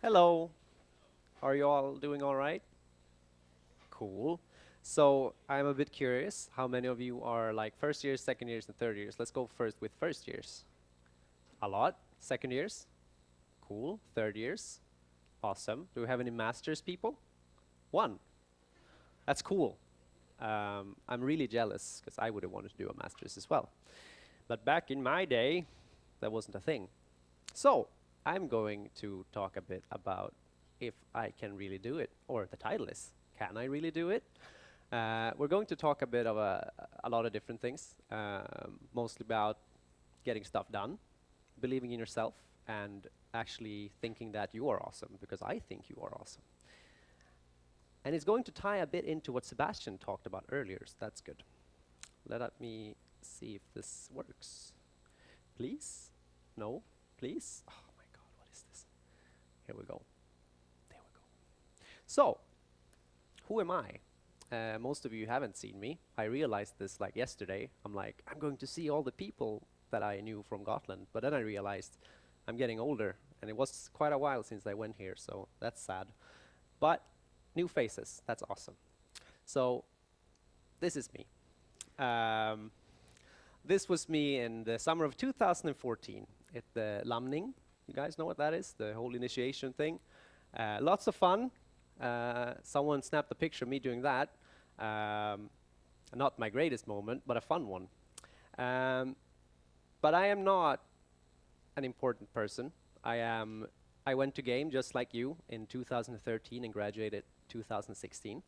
Hello. Are you all doing all right? Cool. So I'm a bit curious. How many of you are like first years, second years, and third years? Let's go first with first years. A lot. Second years? Cool. Third years? Awesome. Do we have any masters people? One. That's cool. I'm really jealous because I would have wanted to do a master's as well. But back in my day, that wasn't a thing. So I'm going to talk a bit about if I can really do it, or the title is, Can I Really Do It? We're going to talk a bit of a lot of different things, mostly about getting stuff done, believing in yourself, and actually thinking that you are awesome, because I think you are awesome. And it's going to tie a bit into what Sebastian talked about earlier, so that's good. Let me see if this works. Please? No? Please? Oh my god, what is this? Here we go. There we go. So, who am I? Most of you haven't seen me. I realized this like yesterday. I'm like, I'm going to see all the people that I knew from Gotland, but then I realized I'm getting older, and it was quite a while since I went here, so that's sad. But new faces, that's awesome. So, this is me. Um, this was me in the summer of 2014 at the Alumni. You guys know what that is? The whole initiation thing. Lots of fun. Someone snapped a picture of me doing that. Not my greatest moment, but a fun one. But I am not an important person. I went to game just like you in 2013 and graduated 2016.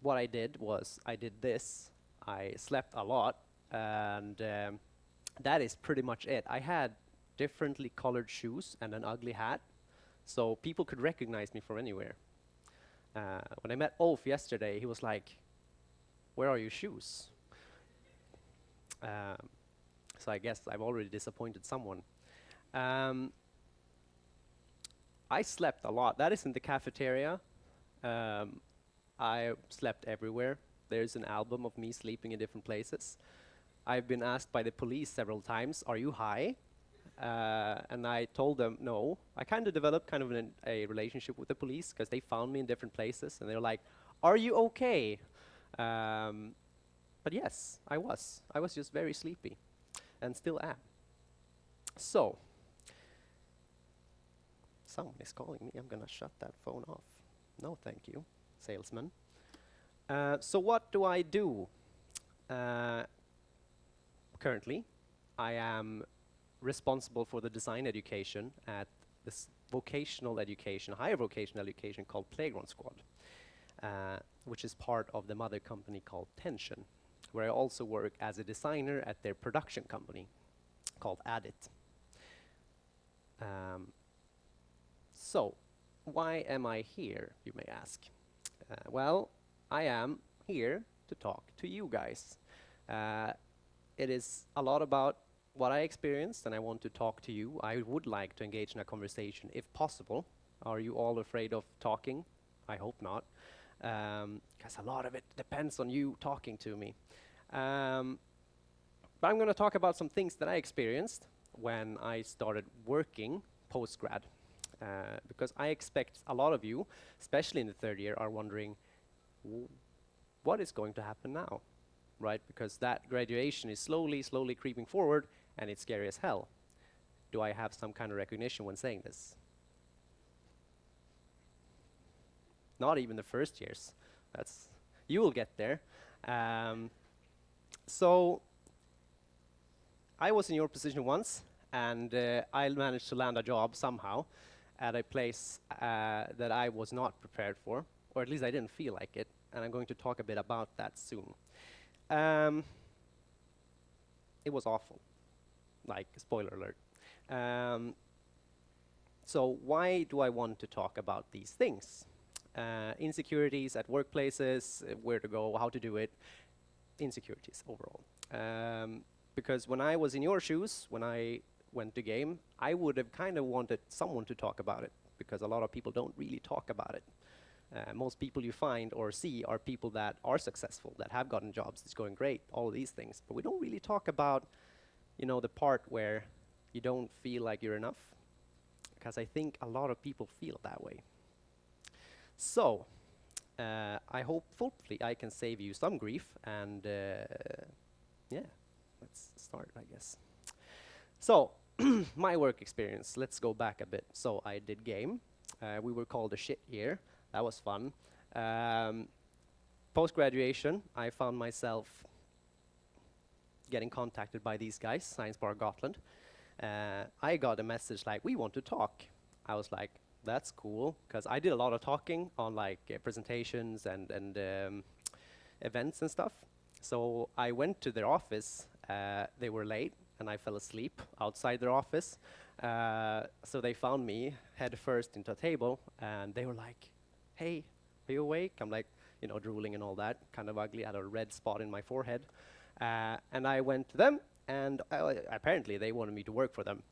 What I did was I did this. I slept a lot, and that is pretty much it. I had differently colored shoes and an ugly hat, so people could recognize me from anywhere. When I met Ulf yesterday, he was like, "Where are your shoes?" Um, so I guess I've already disappointed someone. Um, I slept a lot. That is in the cafeteria. Um, I slept everywhere. There's an album of me sleeping in different places. I've been asked by the police several times, "Are you high?" And I told them no. I kind of developed kind of a relationship with the police because they found me in different places, and they were like, "Are you okay?" Um, but yes, I was. I was just very sleepy, and still am. So, someone is calling me. I'm gonna shut that phone off. No, thank you, salesman. So what do I do? Uh, Currently, I am responsible for the design education at this vocational education, higher vocational education called PlaygroundSquad, which is part of the mother company called Tension, where I also work as a designer at their production company called Adit. So, why am I here, you may ask? Well, I am here to talk to you guys. It is a lot about what I experienced, and I want to talk to you. I would like to engage in a conversation if possible. Are you all afraid of talking? I hope not, because a lot of it depends on you talking to me. But I'm going to talk about some things that I experienced when I started working post-grad, because I expect a lot of you, especially in the third year, are wondering, what is going to happen now? Right? Because that graduation is slowly creeping forward, and it's scary as hell. Do I have some kind of recognition when saying this? Not even the first years. You will get there. So I was in your position once, and I managed to land a job somehow at a place that I was not prepared for, or at least I didn't feel like it, and I'm going to talk a bit about that soon. It was awful, like, spoiler alert. So why do I want to talk about these things? Insecurities at workplaces, where to go, how to do it, insecurities overall. Because when I was in your shoes, when I went to game, I would have kind of wanted someone to talk about it, because a lot of people don't really talk about it. Most people you find or see are people that are successful, that have gotten jobs, it's going great, all of these things. But we don't really talk about, the part where you don't feel like you're enough, because I think a lot of people feel that way. So, I hope, hopefully, I can save you some grief, and yeah, let's start, I guess. So, my work experience, let's go back a bit. So, I did game. We were called a shit year. That was fun. Post-graduation, I found myself getting contacted by these guys, Science Bar Gotland. I got a message like, we want to talk. I was like, that's cool, because I did a lot of talking on like presentations and events and stuff. So I went to their office. They were late, and I fell asleep outside their office. So they found me head first into a table, and they were like, hey, are you awake? I'm like, you know, drooling and all that, kind of ugly. I had a red spot in my forehead. And I went to them, and apparently they wanted me to work for them.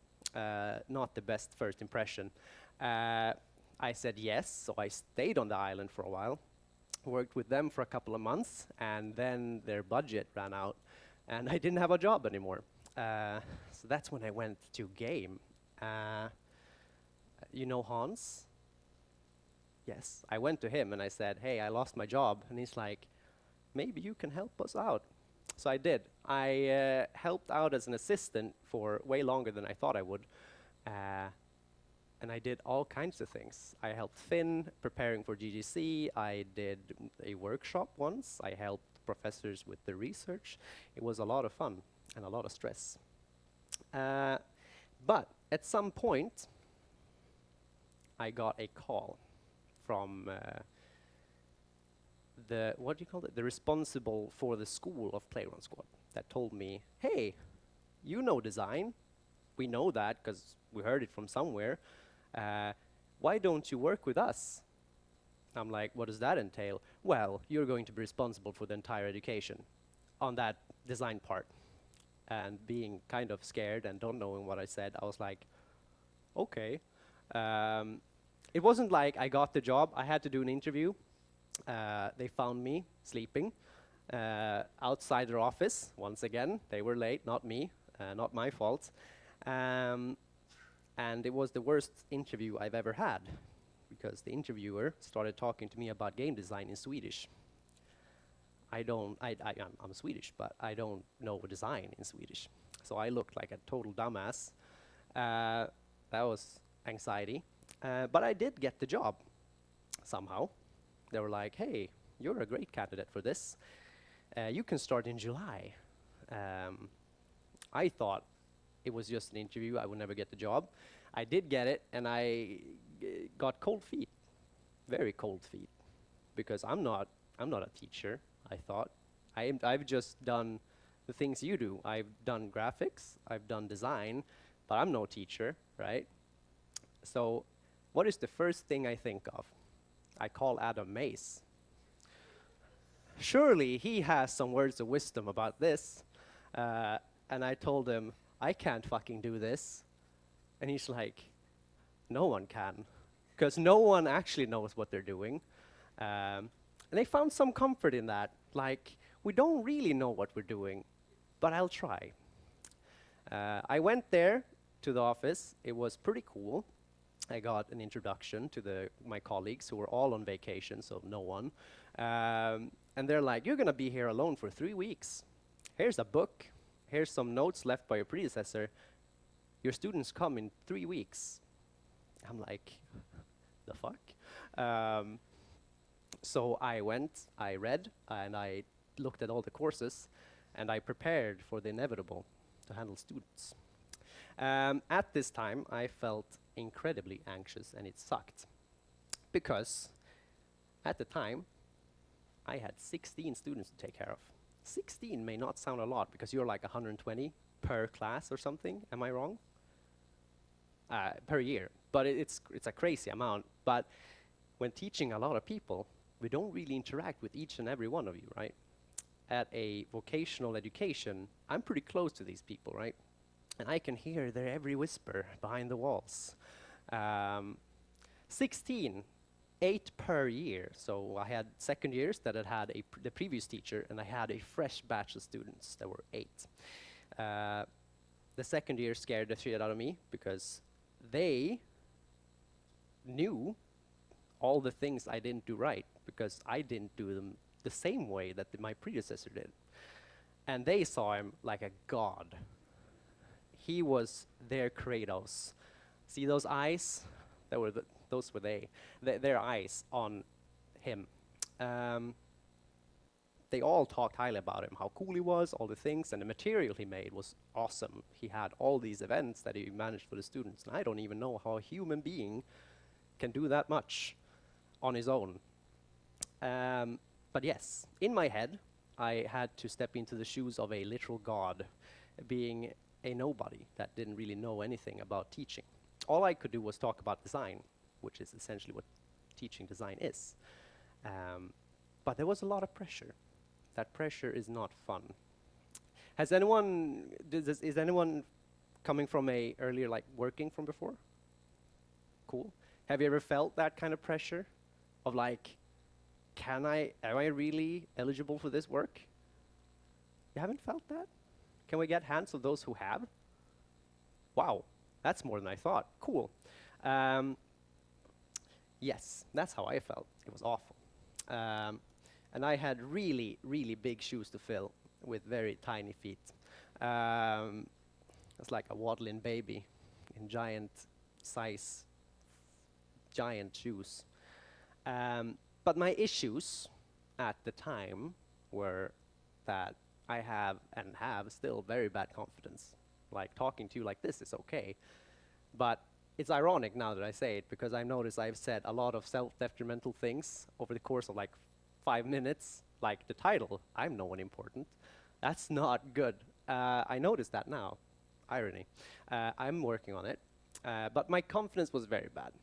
Not the best first impression. I said yes, so I stayed on the island for a while, worked with them for a couple of months, and then their budget ran out, and I didn't have a job anymore. So that's when I went to game. You know Hans? Yes. I went to him and I said, hey, I lost my job. And he's like, maybe you can help us out. So I did. I helped out as an assistant for way longer than I thought I would. And I did all kinds of things. I helped Finn preparing for GGC. I did a workshop once. I helped professors with the research. It was a lot of fun and a lot of stress. But at some point, I got a call from what do you call it? The responsible for the school of PlaygroundSquad that told me, hey, you know design. We know that because we heard it from somewhere. Why don't you work with us? I'm like, what does that entail? Well, you're going to be responsible for the entire education on that design part. And being kind of scared and don't knowing what I said, I was like, okay. It wasn't like I got the job. I had to do an interview. They found me sleeping outside their office. Once again, they were late, not me, not my fault. And it was the worst interview I've ever had, because the interviewer started talking to me about game design in Swedish. I'm Swedish, but I don't know design in Swedish. So I looked like a total dumbass. That was anxiety. But I did get the job, somehow. They were like, hey, you're a great candidate for this. You can start in July. I thought it was just an interview, I would never get the job. I did get it, and I got cold feet, very cold feet, because I'm not a teacher, I thought. I've just done the things you do. I've done graphics, I've done design, but I'm no teacher, right? So what is the first thing I think of? I call Adam Mace. Surely he has some words of wisdom about this. And I told him, I can't fucking do this. And he's like, no one can, because no one actually knows what they're doing. And they found some comfort in that. Like, we don't really know what we're doing, but I'll try. I went there to the office. It was pretty cool. I got an introduction to my colleagues who were all on vacation, so no one. And they're like, you're going to be here alone for 3 weeks. Here's a book. Here's some notes left by your predecessor. Your students come in 3 weeks. I'm like, the fuck? So I went, I read, and I looked at all the courses, and I prepared for the inevitable to handle students. At this time, I felt incredibly anxious, and it sucked. Because at the time, I had 16 students to take care of. 16 may not sound a lot, because you're like 120 per class or something. Am I wrong? Per year. But it's a crazy amount. But when teaching a lot of people, we don't really interact with each and every one of you, right? At a vocational education, I'm pretty close to these people, right? And I can hear their every whisper behind the walls. 16, 8 per year. So I had second years that had the previous teacher, and I had a fresh batch of students that were 8. The second year scared the shit out of me, because they knew all the things I didn't do right because I didn't do them the same way that my predecessor did. And they saw him like a god. He was their Kratos. See those eyes? Those were their eyes on him. Um, they all talked highly about him, how cool he was, all the things, and the material he made was awesome. He had all these events that he managed for the students, and I don't even know how a human being can do that much on his own. But yes, in my head, I had to step into the shoes of a literal god, being a nobody that didn't really know anything about teaching. All I could do was talk about design, which is essentially what teaching design is. But there was a lot of pressure. That pressure is not fun. Has anyone, is anyone coming from a earlier, like working from before? Cool. Have you ever felt that kind of pressure of like, am I really eligible for this work? You haven't felt that? Can we get hands of those who have? Wow, that's more than I thought. Cool. Yes, that's how I felt. It was awful. And I had really, really big shoes to fill with very tiny feet. It's like a waddling baby in giant shoes. But my issues at the time were that I have and have still very bad confidence. Like talking to you like this is okay, but it's ironic now that I say it because I've noticed I've said a lot of self-detrimental things over the course of like 5 minutes, like the title, I'm no one important. That's not good. I noticed that now. Irony. I'm working on it, but my confidence was very bad.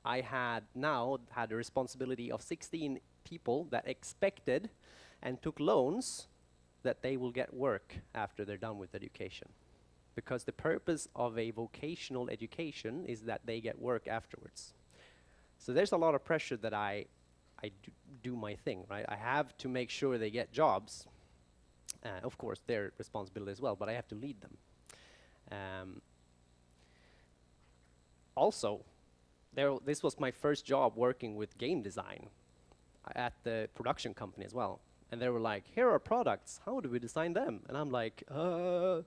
I had the responsibility of 16 people that expected and took loans that they will get work after they're done with education. Because the purpose of a vocational education is that they get work afterwards. So there's a lot of pressure that I do my thing, right? I have to make sure they get jobs. Of course, their responsibility as well, but I have to lead them. Also, this was my first job working with game design at the production company as well. And they were like, here are products, how do we design them? And I'm like, I'm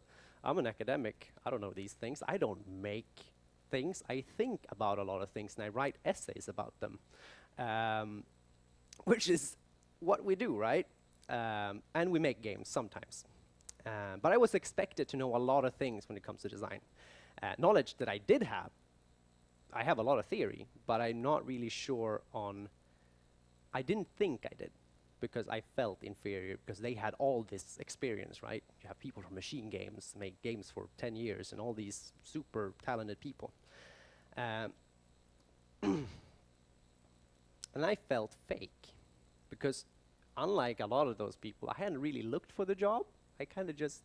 an academic, I don't know these things. I don't make things, I think about a lot of things and I write essays about them. Which is what we do, right? And we make games sometimes. But I was expected to know a lot of things when it comes to design. Knowledge that I did have, I have a lot of theory, but I'm not really sure on, I didn't think I did because I felt inferior because they had all this experience, right? You have people from machine games, make games for 10 years and all these super talented people. And I felt fake because unlike a lot of those people, I hadn't really looked for the job. I kind of just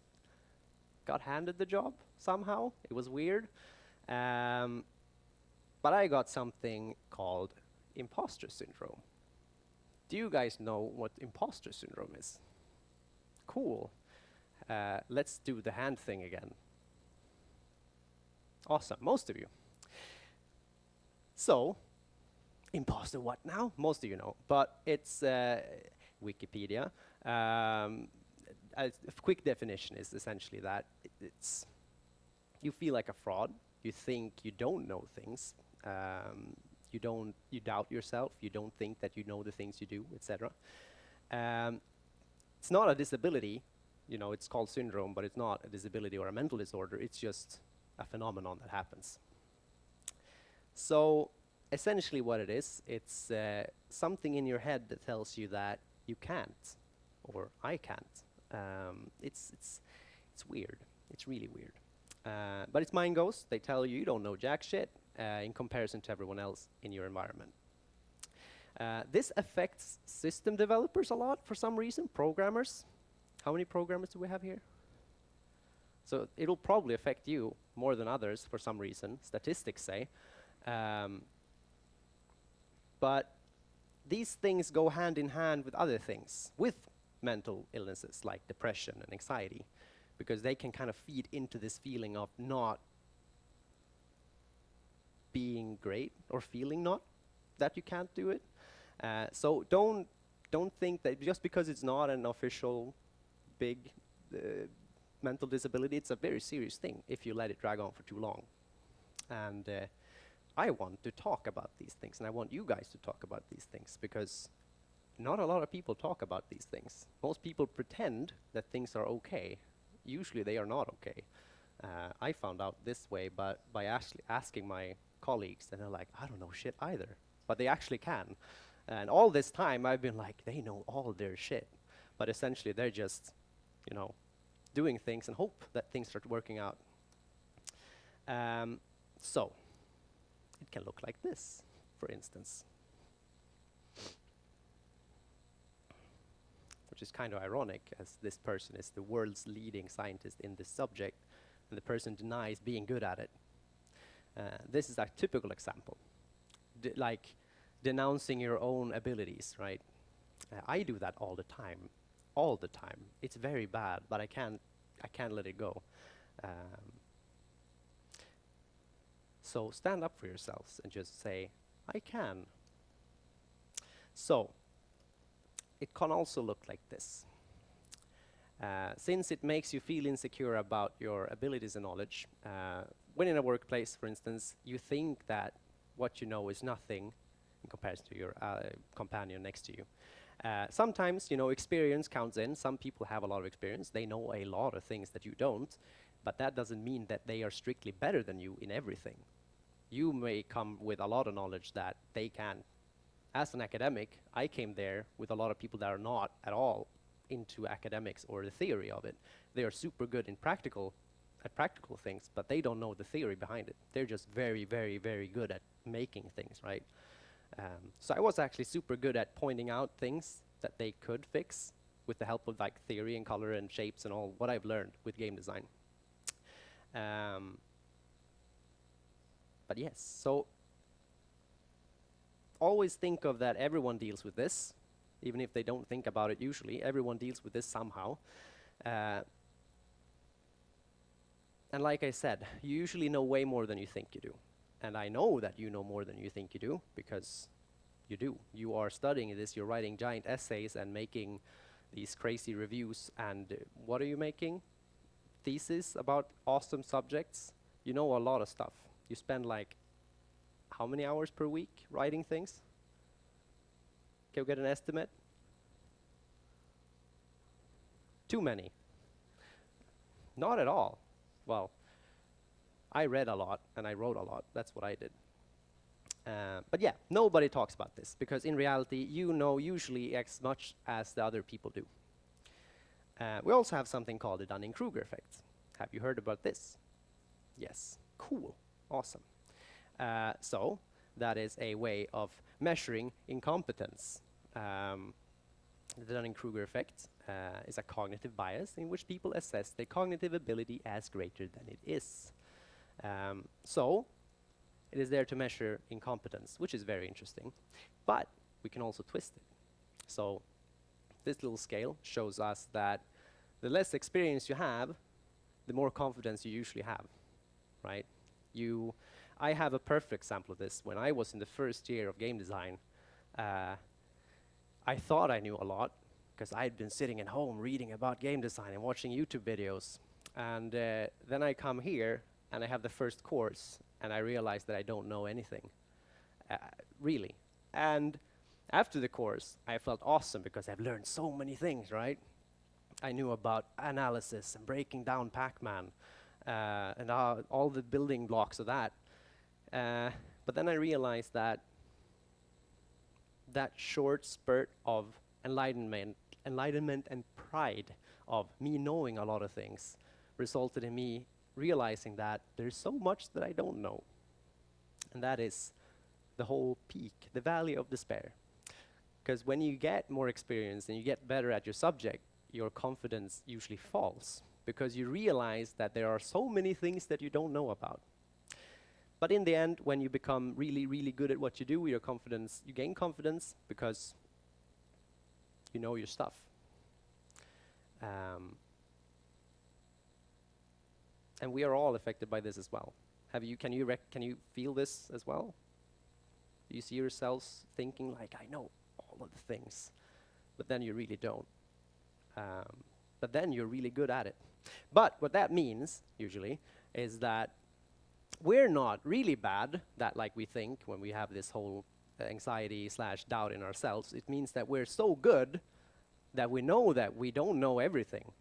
got handed the job somehow. It was weird. But I got something called impostor syndrome. Do you guys know what impostor syndrome is? Cool. Let's do the hand thing again. Awesome, most of you. So, imposter what now? Most of you know, but it's Wikipedia. A quick definition is essentially that it's you feel like a fraud. You think you don't know things. You doubt yourself. You don't think that you know the things you do, etc. It's not a disability. You know, it's called syndrome, but it's not a disability or a mental disorder. It's just a phenomenon that happens. So essentially what it is, it's something in your head that tells you that you can't, or I can't. It's weird. It's really weird. But it's mind goes. They tell you you don't know jack shit in comparison to everyone else in your environment. This affects system developers a lot for some reason, programmers. How many programmers do we have here? So it'll probably affect you more than others for some reason, statistics say. But these things go hand in hand with other things, with mental illnesses like depression and anxiety, because they can kind of feed into this feeling of not being great or feeling not that you can't do it. So don't think that just because it's not an official big mental disability, it's a very serious thing if you let it drag on for too long. And I want to talk about these things, and I want you guys to talk about these things, because not a lot of people talk about these things. Most people pretend that things are okay. Usually they are not okay. I found out this way by actually asking my colleagues, and they're like, I don't know shit either. But they actually can. And all this time I've been like, they know all their shit. But essentially they're just, you know, doing things and hope that things start working out. So it can look like this, for instance. Which is kind of ironic, as this person is the world's leading scientist in this subject, and the person denies being good at it. This is a typical example. Like denouncing your own abilities, right? I do that all the time. All the time. It's very bad, but I can't let it go. So stand up for yourselves and just say, I can. So it can also look like this. Since it makes you feel insecure about your abilities and knowledge, when in a workplace, for instance, you think that what you know is nothing in comparison to your companion next to you. Sometimes, you know, experience counts in. Some people have a lot of experience. They know a lot of things that you don't, but that doesn't mean that they are strictly better than you in everything. You may come with a lot of knowledge that they can't. As an academic, I came there with a lot of people that are not at all into academics or the theory of it. They are super good in practical things, but they don't know the theory behind it. They're just very, very, very good at making things, right? So I was actually super good at pointing out things that they could fix with the help of like theory and color and shapes and all what I've learned with game design. But yes, so always think of that everyone deals with this, even if they don't think about it usually. Everyone deals with this somehow. And like I said, you usually know way more than you think you do. And I know that you know more than you think you do, because you do. You are studying this, you're writing giant essays and making these crazy reviews. And what are you making? Thesis about awesome subjects. You know a lot of stuff. You spend like, how many hours per week writing things? Can we get an estimate? Too many. Not at all. Well, I read a lot and I wrote a lot. That's what I did. But yeah, nobody talks about this, because in reality, you know usually as much as the other people do. We also have something called the Dunning-Kruger effect. Have you heard about this? Yes. Cool. Awesome. So that is a way of measuring incompetence. The Dunning-Kruger effect is a cognitive bias in which people assess their cognitive ability as greater than it is. So it is there to measure incompetence, which is very interesting. But we can also twist it. So this little scale shows us that the less experience you have, the more confidence you usually have, right? I have a perfect example of this. When I was in the first year of game design, I thought I knew a lot, because I'd been sitting at home reading about game design and watching YouTube videos. And then I come here, and I have the first course, and I realize that I don't know anything, really. And after the course, I felt awesome, because I've learned so many things, right? I knew about analysis and breaking down Pac-Man, and all the building blocks of that. But then I realized that that short spurt of enlightenment and pride of me knowing a lot of things resulted in me realizing that there's so much that I don't know. And that is the whole peak, the valley of despair. Because when you get more experience and you get better at your subject, your confidence usually falls, because you realize that there are so many things that you don't know about. But in the end, when you become really, really good at what you do, you gain confidence because you know your stuff. And we are all affected by this as well. Can you feel this as well? Do you see yourselves thinking like, I know all of the things, but then you really don't. But then you're really good at it. But what that means, usually, is that we're not really bad, that like we think when we have this whole anxiety slash doubt in ourselves. It means that we're so good that we know that we don't know everything.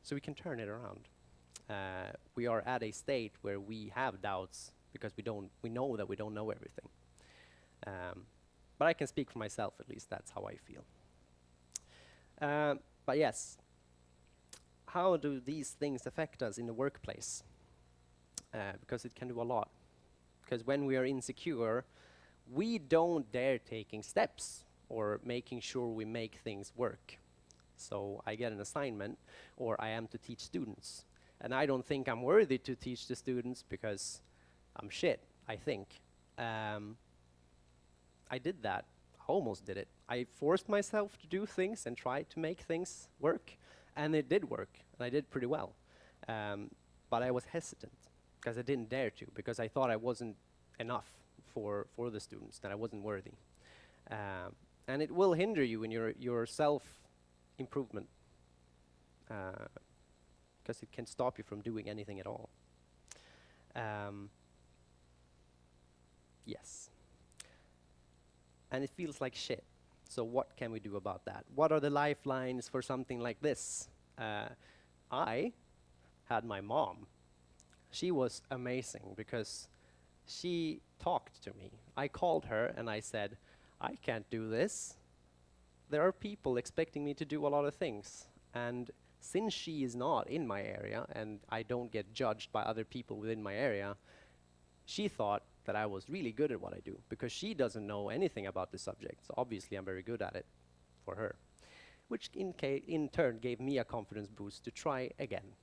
So we can turn it around. We are at a state where we have doubts because we know that we don't know everything. But I can speak for myself, at least that's how I feel. But yes, how do these things affect us in the workplace? Because it can do a lot. Because when we are insecure, we don't dare taking steps or making sure we make things work. So I get an assignment, or I am to teach students. And I don't think I'm worthy to teach the students because I'm shit, I think. I did that. I almost did it. I forced myself to do things and try to make things work. And it did work. And I did pretty well. But I was hesitant because I didn't dare to, because I thought I wasn't enough for the students, that I wasn't worthy. And it will hinder you in your self-improvement, because it can stop you from doing anything at all. Yes. And it feels like shit. So what can we do about that? What are the lifelines for something like this? I had my mom. She was amazing because she talked to me. I called her and I said, I can't do this. There are people expecting me to do a lot of things. And since she is not in my area and I don't get judged by other people within my area, she thought that I was really good at what I do because she doesn't know anything about the subject. So obviously I'm very good at it for her, which in turn gave me a confidence boost to try again.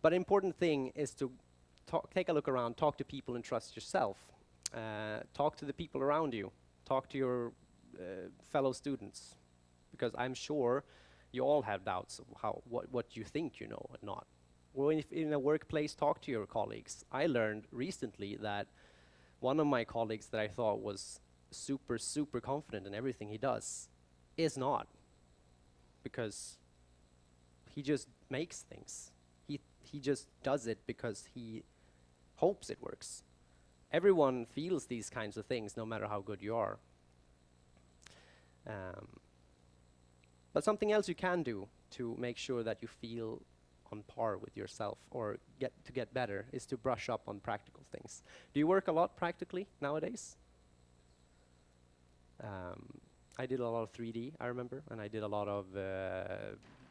But an important thing is to take a look around, talk to people and trust yourself. Talk to the people around you. Talk to your fellow students, because I'm sure you all have doubts of what you think you know and not. Or if in a workplace, talk to your colleagues. I learned recently that one of my colleagues that I thought was super, super confident in everything he does is not, because he just makes things. He just does it because he hopes it works. Everyone feels these kinds of things no matter how good you are. But something else you can do to make sure that you feel on par with yourself or get better is to brush up on practical things. Do you work a lot practically nowadays? I did a lot of 3D, I remember, and I did a lot of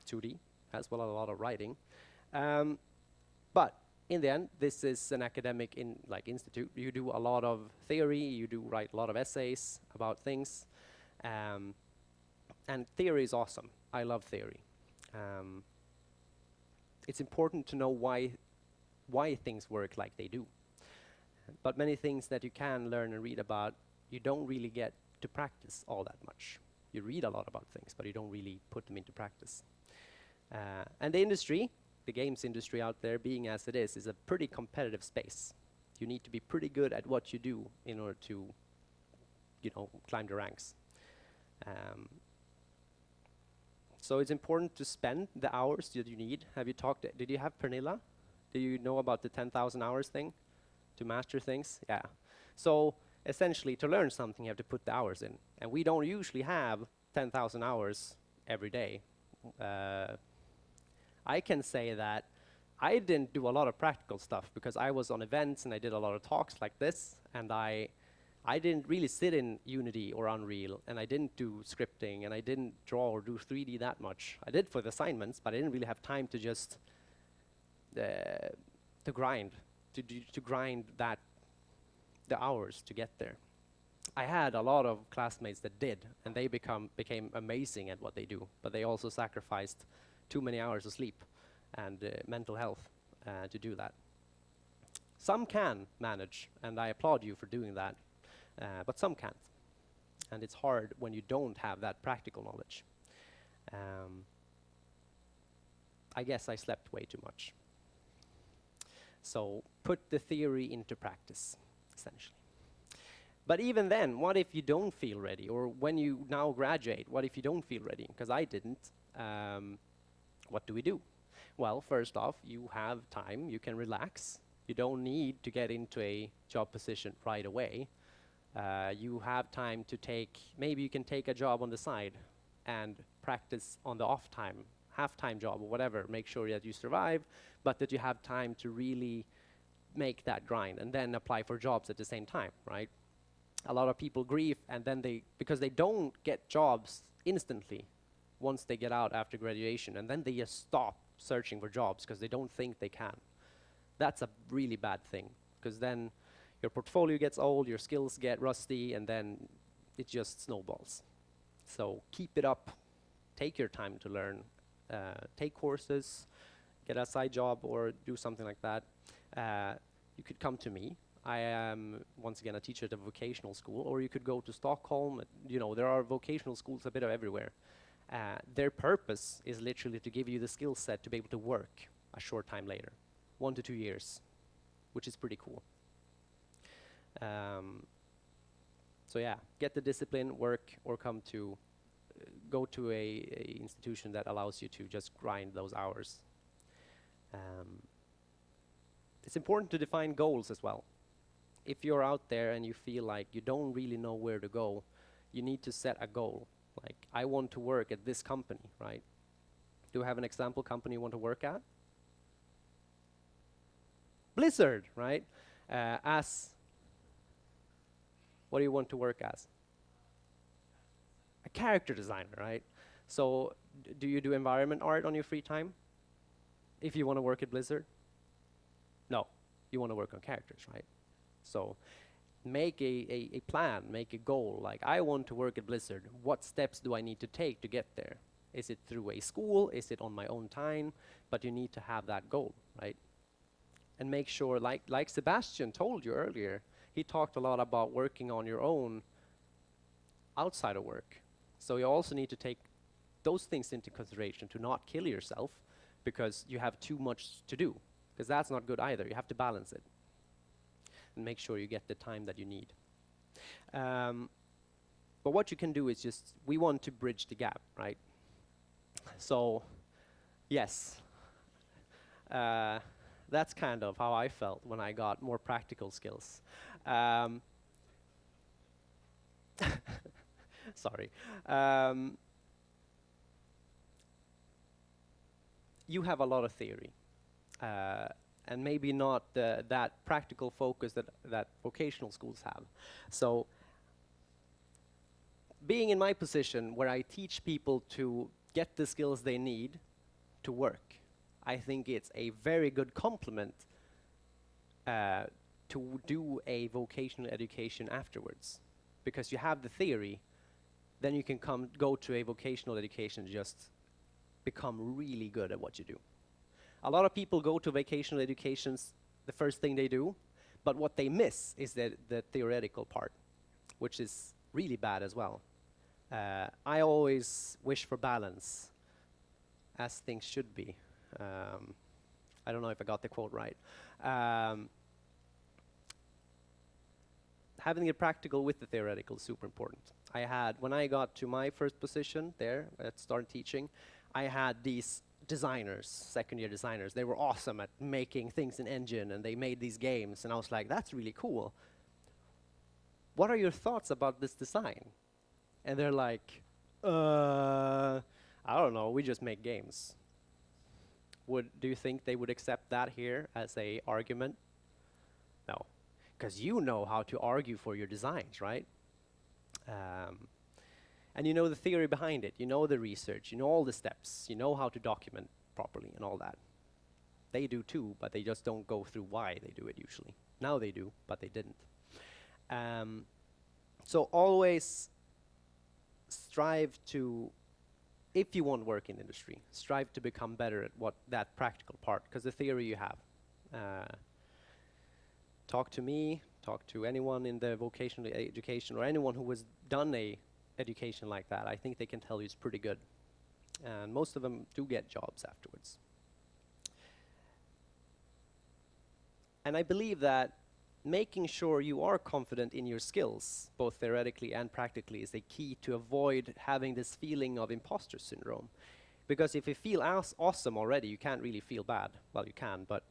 2D, as well as a lot of writing. But in the end, this is an academic institute. You do a lot of theory, you do write a lot of essays about things. And theory is awesome. I love theory. It's important to know why things work like they do. But many things that you can learn and read about, you don't really get to practice all that much. You read a lot about things, but you don't really put them into practice. And the industry, the games industry out there, being as it is a pretty competitive space. You need to be pretty good at what you do in order to, climb the ranks. So it's important to spend the hours that you need. Did you have Pernilla? Do you know about the 10,000 hours thing to master things? Yeah. So essentially, to learn something, you have to put the hours in. And we don't usually have 10,000 hours every day. I can say that I didn't do a lot of practical stuff because I was on events and I did a lot of talks like this, and I didn't really sit in Unity or Unreal, and I didn't do scripting, and I didn't draw or do 3D that much. I did for the assignments, but I didn't really have time to just to grind the hours to get there. I had a lot of classmates that did, and they became amazing at what they do, but they also sacrificed too many hours of sleep and mental health to do that. Some can manage, and I applaud you for doing that. But some can't. And it's hard when you don't have that practical knowledge. I guess I slept way too much. So put the theory into practice, essentially. But even then, what if you don't feel ready? Or when you now graduate, what if you don't feel ready? Because I didn't. What do we do? Well, first off, you have time, you can relax. You don't need to get into a job position right away. You have time to maybe you can take a job on the side and practice on the off time, half-time job or whatever, make sure that you survive, but that you have time to really make that grind and then apply for jobs at the same time, right? A lot of people grieve and then because they don't get jobs instantly once they get out after graduation, and then they just stop searching for jobs because they don't think they can. That's a really bad thing, because then your portfolio gets old, your skills get rusty, and then it just snowballs. So keep it up, take your time to learn, take courses, get a side job or do something like that. You could come to me. I am, once again, a teacher at a vocational school, or you could go to Stockholm. You know, there are vocational schools a bit of everywhere. Their purpose is literally to give you the skill set to be able to work a short time later, 1 to 2 years, which is pretty cool. So yeah, get the discipline, work, or go to a institution that allows you to just grind those hours. It's important to define goals as well. If you're out there and you feel like you don't really know where to go, you need to set a goal. Like, I want to work at this company, right? Do you have an example company you want to work at? Blizzard, right? What do you want to work as? A character designer, right? So do you do environment art on your free time if you want to work at Blizzard? No, you want to work on characters, right? So make a plan, make a goal. Like, I want to work at Blizzard. What steps do I need to take to get there? Is it through a school? Is it on my own time? But you need to have that goal, right? And make sure, like Sebastian told you earlier, he talked a lot about working on your own outside of work. So you also need to take those things into consideration to not kill yourself because you have too much to do, because that's not good either. You have to balance it and make sure you get the time that you need. But what you can do is we want to bridge the gap, right? So, yes, that's kind of how I felt when I got more practical skills. Sorry. You have a lot of theory, and maybe not that practical focus that vocational schools have. So, being in my position where I teach people to get the skills they need to work, I think it's a very good complement to do a vocational education afterwards. Because you have the theory, then you can go to a vocational education and just become really good at what you do. A lot of people go to vocational educations, the first thing they do, but what they miss is the theoretical part, which is really bad as well. I always wish for balance, as things should be. I don't know if I got the quote right. Having it practical with the theoretical is super important. When I got to my first position there, at started teaching, I had these designers, second-year designers. They were awesome at making things in Engine, and they made these games, and I was like, that's really cool. What are your thoughts about this design? And they're like, I don't know, we just make games. Do you think they would accept that here as a argument? No, because you know how to argue for your designs, right? And you know the theory behind it, you know the research, you know all the steps, you know how to document properly and all that. They do too, but they just don't go through why they do it usually. Now they do, but they didn't. So always strive to, if you want to work in industry, strive to become better at that practical part, because the theory you have. Talk to me, talk to anyone in the vocational education, or anyone who has done a education like that. I think they can tell you it's pretty good. And most of them do get jobs afterwards. And I believe that making sure you are confident in your skills, both theoretically and practically, is the key to avoid having this feeling of imposter syndrome. Because if you feel awesome already, you can't really feel bad. Well, you can, but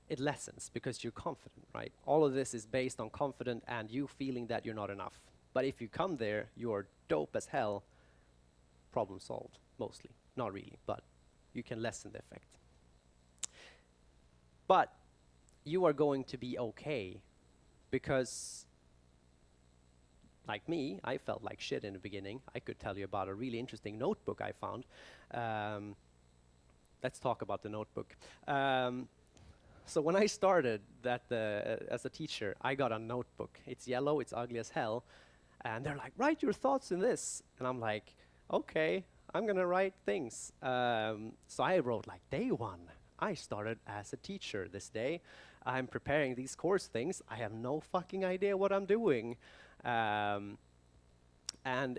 it lessens because you're confident, right? All of this is based on confidence and you feeling that you're not enough. But if you come there, you're dope as hell, problem solved, mostly. Not really, but you can lessen the effect. But you are going to be okay because, like me, I felt like shit in the beginning. I could tell you about a really interesting notebook I found. Let's talk about the notebook. So when I started as a teacher, I got a notebook. It's yellow, it's ugly as hell. And they're like, write your thoughts in this. And I'm like, okay, I'm gonna write things. So I wrote like day one. I started as a teacher this day. I'm preparing these course things. I have no fucking idea what I'm doing. And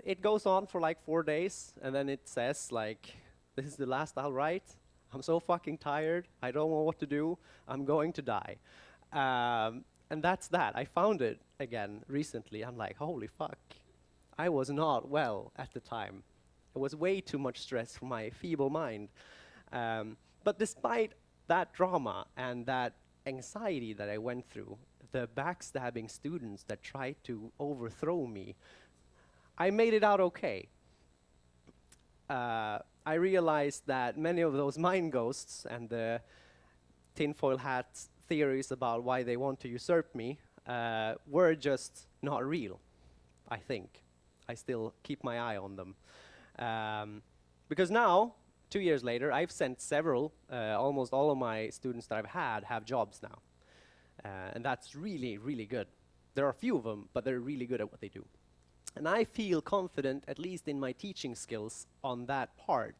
it goes on for like 4 days. And then it says like, this is the last I'll write. I'm so fucking tired. I don't know what to do. I'm going to die. And that's that. I found it again recently. I'm like, holy fuck. I was not well at the time. It was way too much stress for my feeble mind. But despite that drama and that anxiety that I went through, the backstabbing students that tried to overthrow me, I made it out okay. I realized that many of those mind ghosts and the tinfoil hat theories about why they want to usurp me were just not real, I think. I still keep my eye on them. Because now, 2 years later, I've sent several, almost all of my students that I've had have jobs now. And that's really, really good. There are a few of them, but they're really good at what they do. And I feel confident, at least in my teaching skills, on that part.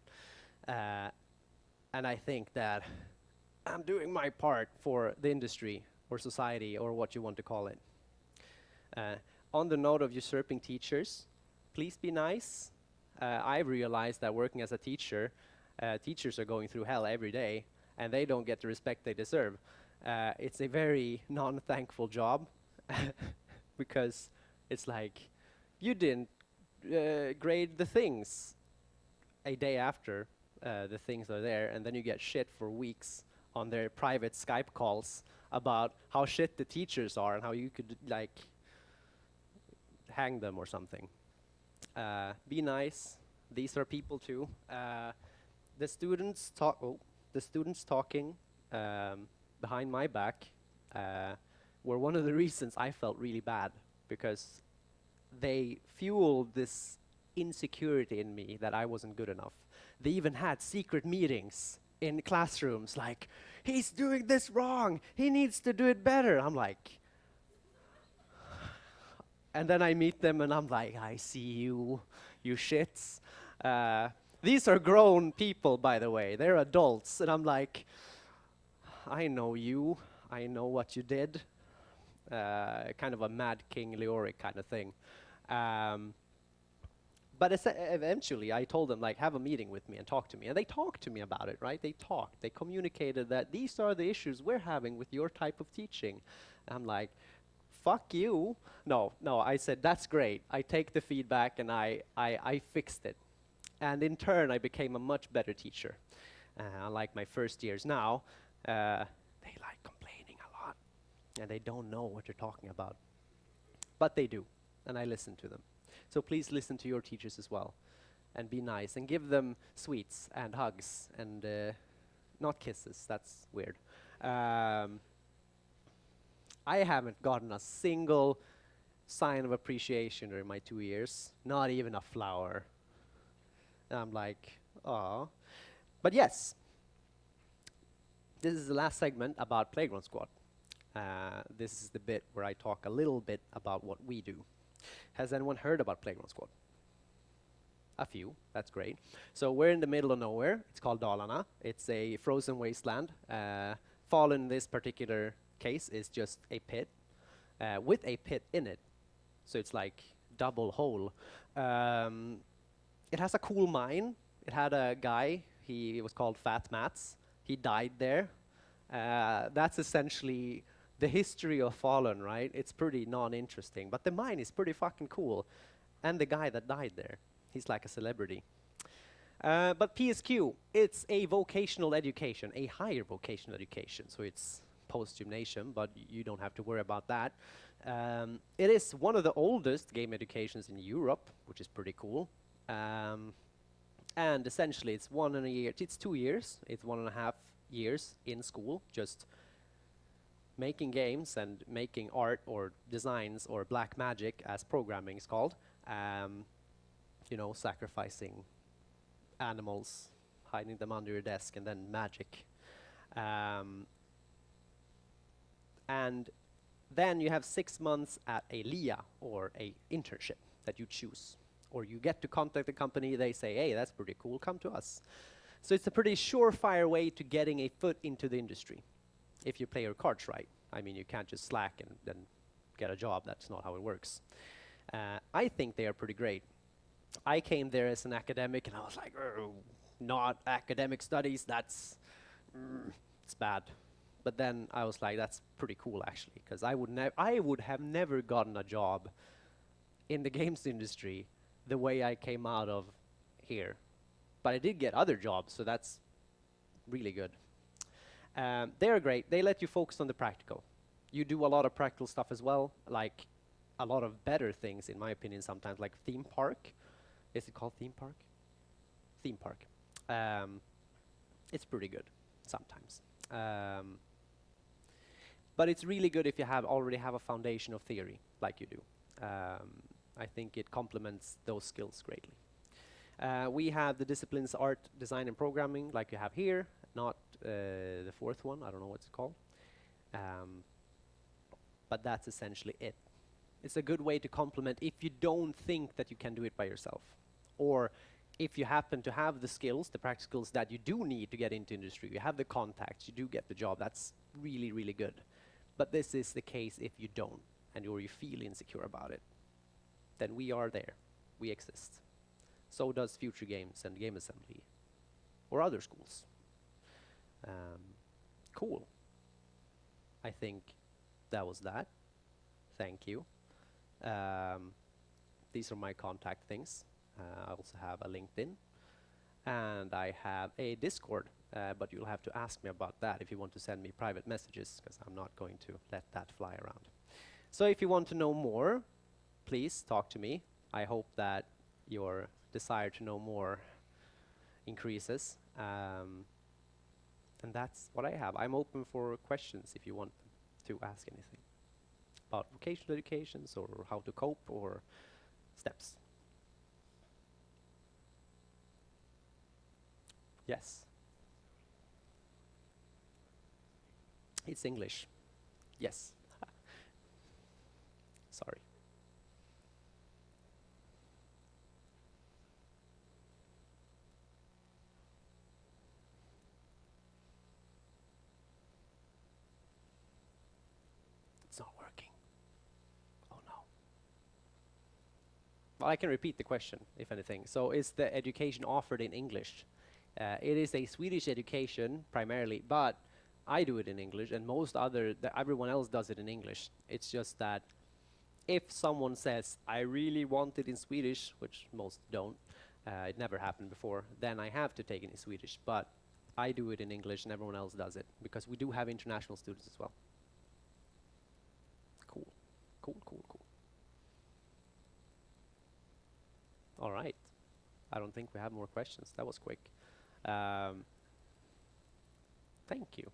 And I think that I'm doing my part for the industry, or society, or what you want to call it. On the note of usurping teachers, please be nice. I realized that working as a teacher, teachers are going through hell every day, and they don't get the respect they deserve. It's a very non-thankful job, because it's like, you didn't grade the things a day after the things are there, and then you get shit for weeks on their private Skype calls about how shit the teachers are and how you could like hang them or something. Be nice. These are people too. The students talking behind my back were one of the reasons I felt really bad, because they fueled this insecurity in me that I wasn't good enough. They even had secret meetings in classrooms like, he's doing this wrong, he needs to do it better. I'm like, and then I meet them and I'm like, I see you, you shits. These are grown people, by the way, they're adults. And I'm like, I know you, I know what you did. Kind of a Mad King Leoric kind of thing. But eventually I told them, like, have a meeting with me and talk to me. And they talked to me about it, right? They talked. They communicated that these are the issues we're having with your type of teaching. And I'm like, fuck you. No, I said, that's great. I take the feedback and I fixed it. And in turn, I became a much better teacher. Unlike my first years now, they like complaining a lot. And they don't know what you're talking about. But they do, and I listen to them. So please listen to your teachers as well, and be nice, and give them sweets and hugs, and not kisses, that's weird. I haven't gotten a single sign of appreciation during my 2 years, not even a flower. And I'm like, aw. But yes, this is the last segment about PlaygroundSquad. This is the bit where I talk a little bit about what we do. Has anyone heard about PlaygroundSquad? A few, that's great. So we're in the middle of nowhere. It's called Dalarna. It's a frozen wasteland. Fall in this particular case is just a pit with a pit in it. So it's like double hole. It has a cool mine. It had a guy, he was called Fat Mats. He died there. That's essentially the history of Fallen, right? It's pretty non-interesting, but the mine is pretty fucking cool. And the guy that died there, he's like a celebrity. But PSQ, it's a vocational education, a higher vocational education. So it's post-gymnasium, but you don't have to worry about that. It is one of the oldest game educations in Europe, which is pretty cool. And essentially, it's 1.5 years. It's 2 years. It's 1.5 years in school, just making games and making art or designs or black magic, as programming is called. You know, sacrificing animals, hiding them under your desk, and then magic. And then you have 6 months at a LIA, or a internship that you choose. Or you get to contact the company, they say, hey, that's pretty cool, come to us. So it's a pretty surefire way to getting a foot into the industry, if you play your cards right. I mean, you can't just slack and then get a job, that's not how it works. I think they are pretty great. I came there as an academic and I was like, oh, not academic studies, it's bad. But then I was like, that's pretty cool actually, because I would have never gotten a job in the games industry the way I came out of here. But I did get other jobs, so that's really good. They're great. They let you focus on the practical. You do a lot of practical stuff as well, like a lot of better things, in my opinion, sometimes, like theme park. Is it called theme park? Theme park. It's pretty good sometimes. But it's really good if you already have a foundation of theory, like you do. I think it complements those skills greatly. We have the disciplines art, design, and programming, like you have here, not the fourth one. I don't know what it's called. But that's essentially it. It's a good way to complement if you don't think that you can do it by yourself. Or if you happen to have the skills, the practical skills that you do need to get into industry, you have the contacts, you do get the job, that's really, really good. But this is the case if you don't, or you feel insecure about it. Then we are there. We exist. So does Future Games and Game Assembly, or other schools. Cool. I think that was that. Thank you. These are my contact things. I also have a LinkedIn, and I have a Discord, but you'll have to ask me about that if you want to send me private messages, because I'm not going to let that fly around. So if you want to know more, please talk to me. I hope that your desire to know more increases. And that's what I have. I'm open for questions if you want to ask anything about vocational educations or how to cope or steps. Yes. It's English. Yes. Sorry. It's not working. Oh no. Well, I can repeat the question, if anything. So is the education offered in English? It is a Swedish education primarily, but I do it in English, and everyone else does it in English. It's just that if someone says, I really want it in Swedish, which most don't, it never happened before, then I have to take it in Swedish. But I do it in English, and everyone else does it, because we do have international students as well. Cool. Cool, cool, cool. All right. I don't think we have more questions. That was quick. Thank you.